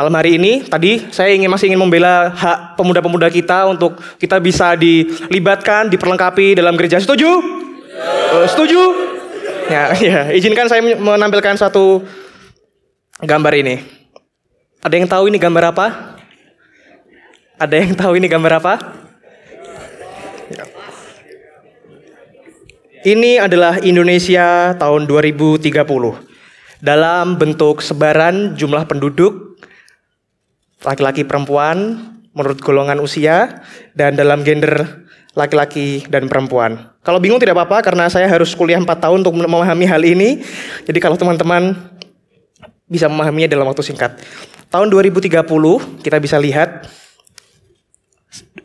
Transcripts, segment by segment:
Malam hari ini, tadi saya masih ingin membela hak pemuda-pemuda kita untuk kita bisa dilibatkan, diperlengkapi dalam gereja. Setuju? Setuju? Ya, izinkan saya menampilkan satu gambar ini. Ada yang tahu ini gambar apa? Ada yang tahu ini gambar apa? Ini adalah Indonesia tahun 2030. Dalam bentuk sebaran jumlah penduduk, laki-laki perempuan menurut golongan usia, dan dalam gender laki-laki dan perempuan. Kalau bingung tidak apa-apa karena saya harus kuliah 4 tahun untuk memahami hal ini. Jadi kalau teman-teman bisa memahaminya dalam waktu singkat. Tahun 2030 kita bisa lihat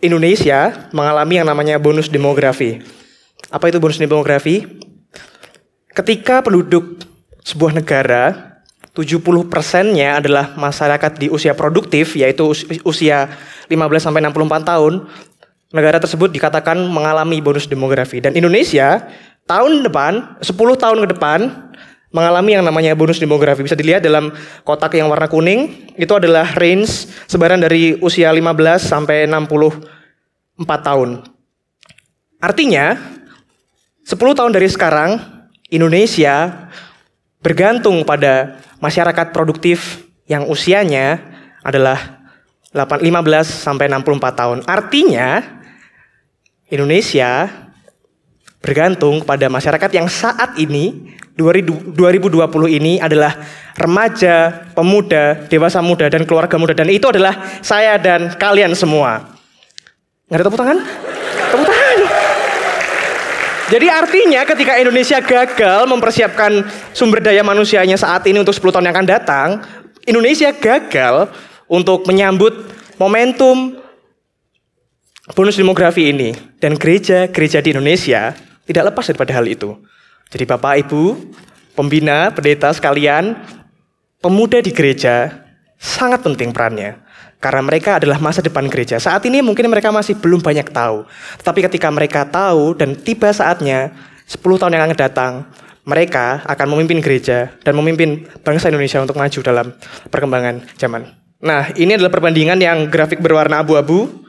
Indonesia mengalami yang namanya bonus demografi. Apa itu bonus demografi? Ketika penduduk sebuah negara 70%-nya adalah masyarakat di usia produktif, yaitu usia 15-64 tahun, negara tersebut dikatakan mengalami bonus demografi. Dan Indonesia tahun depan, 10 tahun ke depan, mengalami yang namanya bonus demografi. Bisa dilihat dalam kotak yang warna kuning, itu adalah range sebaran dari usia 15-64 tahun. Artinya, 10 tahun dari sekarang, Indonesia bergantung pada masyarakat produktif yang usianya adalah 15-64 tahun. Artinya, Indonesia bergantung pada masyarakat yang saat ini, 2020 ini adalah remaja, pemuda, dewasa muda, dan keluarga muda. Dan itu adalah saya dan kalian semua. Nggak ada tepuk tangan? Tepuk tangan! Jadi artinya ketika Indonesia gagal mempersiapkan sumber daya manusianya saat ini untuk 10 tahun yang akan datang, Indonesia gagal untuk menyambut momentum bonus demografi ini. Dan gereja-gereja di Indonesia tidak lepas daripada hal itu. Jadi Bapak, Ibu, pembina, pendeta sekalian, pemuda di gereja sangat penting perannya. Karena mereka adalah masa depan gereja. Saat ini mungkin mereka masih belum banyak tahu. Tetapi ketika mereka tahu dan tiba saatnya, 10 tahun yang akan datang, mereka akan memimpin gereja dan memimpin bangsa Indonesia untuk maju dalam perkembangan zaman. Nah, ini adalah perbandingan yang grafik berwarna abu-abu.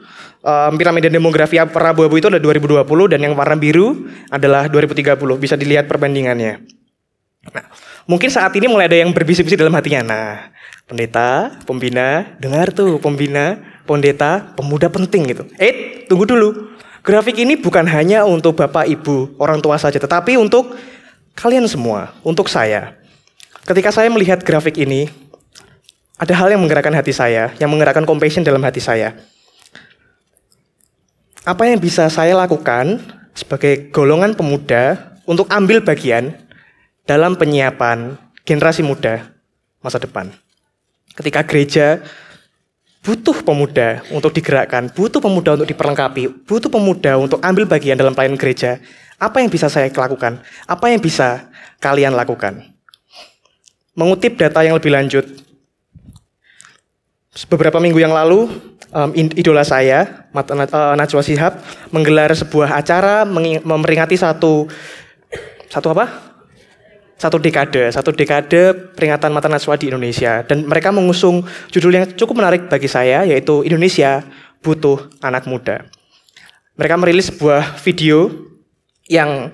Piramida demografi warna abu-abu itu adalah 2020 dan yang warna biru adalah 2030. Bisa dilihat perbandingannya. Nah, mungkin saat ini mulai ada yang berbisik-bisik dalam hatinya. Nah, pendeta, pembina, dengar tuh pembina, pendeta, pemuda penting gitu. Tunggu dulu. Grafik ini bukan hanya untuk Bapak, Ibu, orang tua saja, tetapi untuk kalian semua, untuk saya. Ketika saya melihat grafik ini, ada hal yang menggerakkan hati saya, yang menggerakkan compassion dalam hati saya. Apa yang bisa saya lakukan sebagai golongan pemuda untuk ambil bagian dalam penyiapan generasi muda masa depan? Ketika gereja butuh pemuda untuk digerakkan, butuh pemuda untuk diperlengkapi, butuh pemuda untuk ambil bagian dalam pelayanan gereja, apa yang bisa saya lakukan? Apa yang bisa kalian lakukan? Mengutip data yang lebih lanjut, beberapa minggu yang lalu, idola saya, Najwa Shihab, menggelar sebuah acara memperingati satu dekade peringatan Mata Najwa di Indonesia. Dan mereka mengusung judul yang cukup menarik bagi saya, yaitu Indonesia Butuh Anak Muda. Mereka merilis sebuah video yang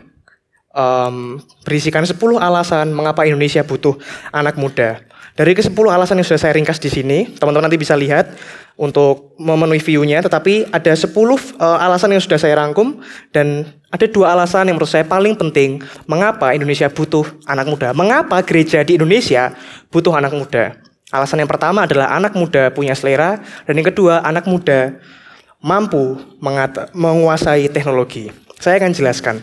berisikan 10 alasan mengapa Indonesia butuh anak muda. Dari ke-10 alasan yang sudah saya ringkas di sini, teman-teman nanti bisa lihat untuk memenuhi view-nya, tetapi ada 10 alasan yang sudah saya rangkum, dan ada 2 alasan yang menurut saya paling penting mengapa Indonesia butuh anak muda. Mengapa gereja di Indonesia butuh anak muda? Alasan yang pertama adalah anak muda punya selera, dan yang kedua, anak muda mampu menguasai teknologi. Saya akan jelaskan.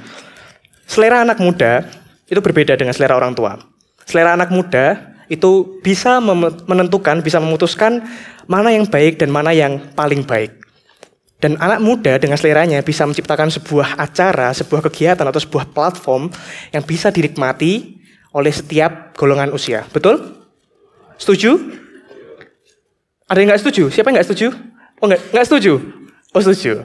Selera anak muda itu berbeda dengan selera orang tua. Selera anak muda itu bisa menentukan, bisa memutuskan mana yang baik dan mana yang paling baik. Dan anak muda dengan seleranya bisa menciptakan sebuah acara, sebuah kegiatan atau sebuah platform yang bisa dinikmati oleh setiap golongan usia. Betul? Setuju? Ada yang nggak setuju? Siapa yang nggak setuju? Oh, nggak setuju? Oh, setuju.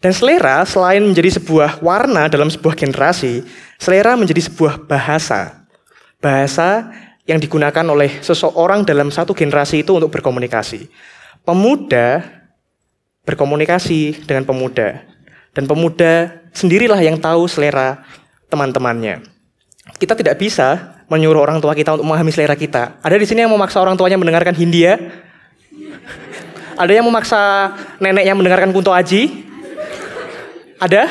Dan selera selain menjadi sebuah warna dalam sebuah generasi, selera menjadi sebuah bahasa. Bahasa yang digunakan oleh seseorang dalam satu generasi itu untuk berkomunikasi. Pemuda berkomunikasi dengan pemuda. Dan pemuda sendirilah yang tahu selera teman-temannya. Kita tidak bisa menyuruh orang tua kita untuk memahami selera kita. Ada di sini yang memaksa orang tuanya mendengarkan Hindia? Ada yang memaksa neneknya mendengarkan Kunto Aji? Ada?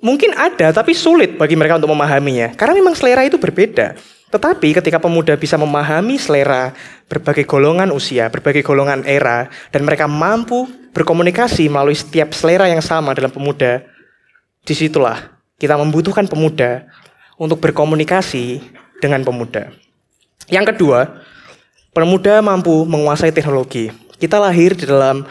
Mungkin ada, tapi sulit bagi mereka untuk memahaminya. Karena memang selera itu berbeda. Tetapi ketika pemuda bisa memahami selera berbagai golongan usia, berbagai golongan era, dan mereka mampu berkomunikasi melalui setiap selera yang sama dalam pemuda, disitulah kita membutuhkan pemuda untuk berkomunikasi dengan pemuda. Yang kedua, pemuda mampu menguasai teknologi. Kita lahir di dalam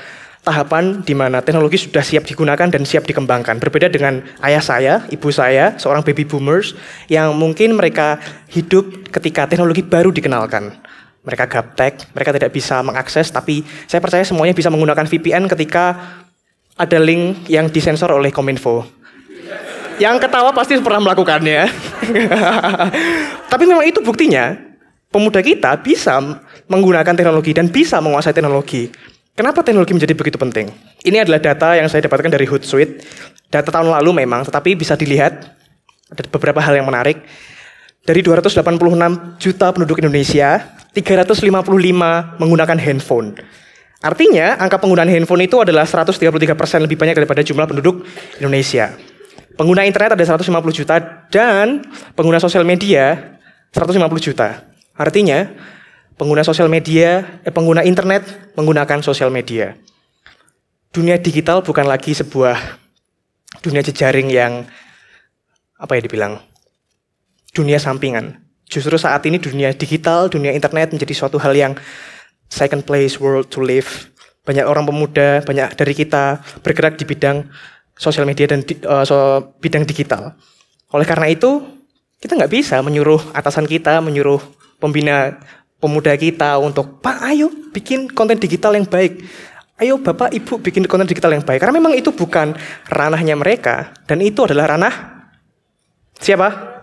tahapan di mana teknologi sudah siap digunakan dan siap dikembangkan. Berbeda dengan ayah saya, ibu saya, seorang baby boomers yang mungkin mereka hidup ketika teknologi baru dikenalkan. Mereka gaptek, mereka tidak bisa mengakses, tapi saya percaya semuanya bisa menggunakan VPN ketika ada link yang disensor oleh Kominfo. Yang ketawa pasti pernah melakukannya. Tapi memang itu buktinya, pemuda kita bisa menggunakan teknologi dan bisa menguasai teknologi. Kenapa teknologi menjadi begitu penting? Ini adalah data yang saya dapatkan dari Hootsuite. Data tahun lalu memang, tetapi bisa dilihat ada beberapa hal yang menarik. Dari 286 juta penduduk Indonesia, 355 menggunakan handphone. Artinya, angka penggunaan handphone itu adalah 133% lebih banyak daripada jumlah penduduk Indonesia. Pengguna internet ada 150 juta dan pengguna sosial media 150 juta. Artinya, pengguna sosial media, pengguna internet menggunakan sosial media. Dunia digital bukan lagi sebuah dunia jejaring yang dunia sampingan. Justru saat ini dunia digital, dunia internet menjadi suatu hal yang second place world to live. Banyak orang pemuda, banyak dari kita bergerak di bidang sosial media dan bidang digital. Oleh karena itu, kita nggak bisa menyuruh atasan kita, menyuruh pembina pemuda kita untuk, Pak, ayo bikin konten digital yang baik. Ayo Bapak, Ibu bikin konten digital yang baik. Karena memang itu bukan ranahnya mereka. Dan itu adalah ranah siapa?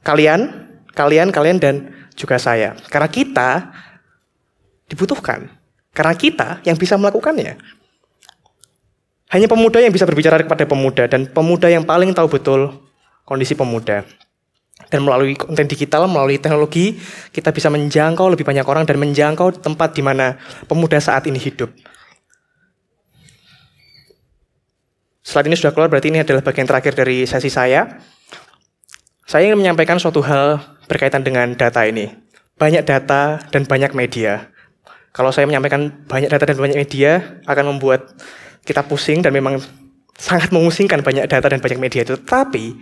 Kalian, dan juga saya. Karena kita dibutuhkan. Karena kita yang bisa melakukannya. Hanya pemuda yang bisa berbicara kepada pemuda. Dan pemuda yang paling tahu betul kondisi pemuda. Dan melalui konten digital, melalui teknologi, kita bisa menjangkau lebih banyak orang dan menjangkau tempat di mana pemuda saat ini hidup. Slide ini sudah keluar, berarti ini adalah bagian terakhir dari sesi saya. Saya ingin menyampaikan suatu hal berkaitan dengan data ini. Banyak data dan banyak media. Kalau saya menyampaikan banyak data dan banyak media, akan membuat kita pusing dan memang sangat memusingkan banyak data dan banyak media itu. Tapi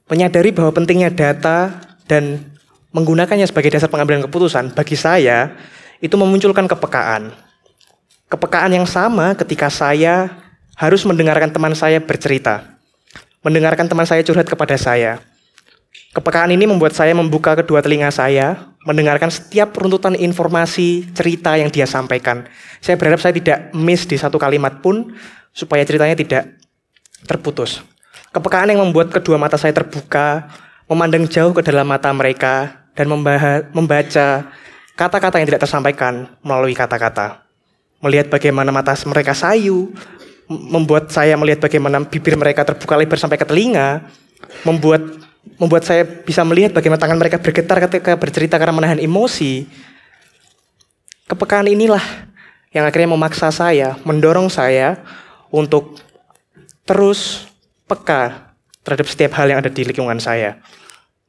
menyadari bahwa pentingnya data dan menggunakannya sebagai dasar pengambilan keputusan, bagi saya, itu memunculkan kepekaan. Kepekaan yang sama ketika saya harus mendengarkan teman saya bercerita. Mendengarkan teman saya curhat kepada saya. Kepekaan ini membuat saya membuka kedua telinga saya, mendengarkan setiap runtutan informasi, cerita yang dia sampaikan. Saya berharap saya tidak miss di satu kalimat pun, supaya ceritanya tidak terputus. Kepekaan yang membuat kedua mata saya terbuka, memandang jauh ke dalam mata mereka, dan membaca kata-kata yang tidak tersampaikan melalui kata-kata. Melihat bagaimana mata mereka sayu, membuat saya melihat bagaimana bibir mereka terbuka lebar sampai ke telinga, membuat saya bisa melihat bagaimana tangan mereka bergetar ketika bercerita karena menahan emosi. Kepekaan inilah yang akhirnya memaksa saya, mendorong saya untuk terus peka terhadap setiap hal yang ada di lingkungan saya.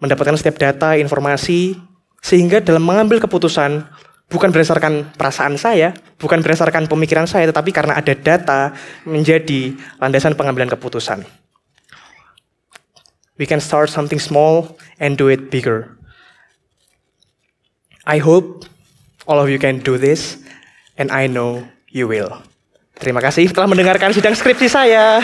Mendapatkan setiap data, informasi, sehingga dalam mengambil keputusan bukan berdasarkan perasaan saya, bukan berdasarkan pemikiran saya, tetapi karena ada data menjadi landasan pengambilan keputusan. We can start something small and do it bigger. I hope all of you can do this, and I know you will. Terima kasih telah mendengarkan sidang skripsi saya.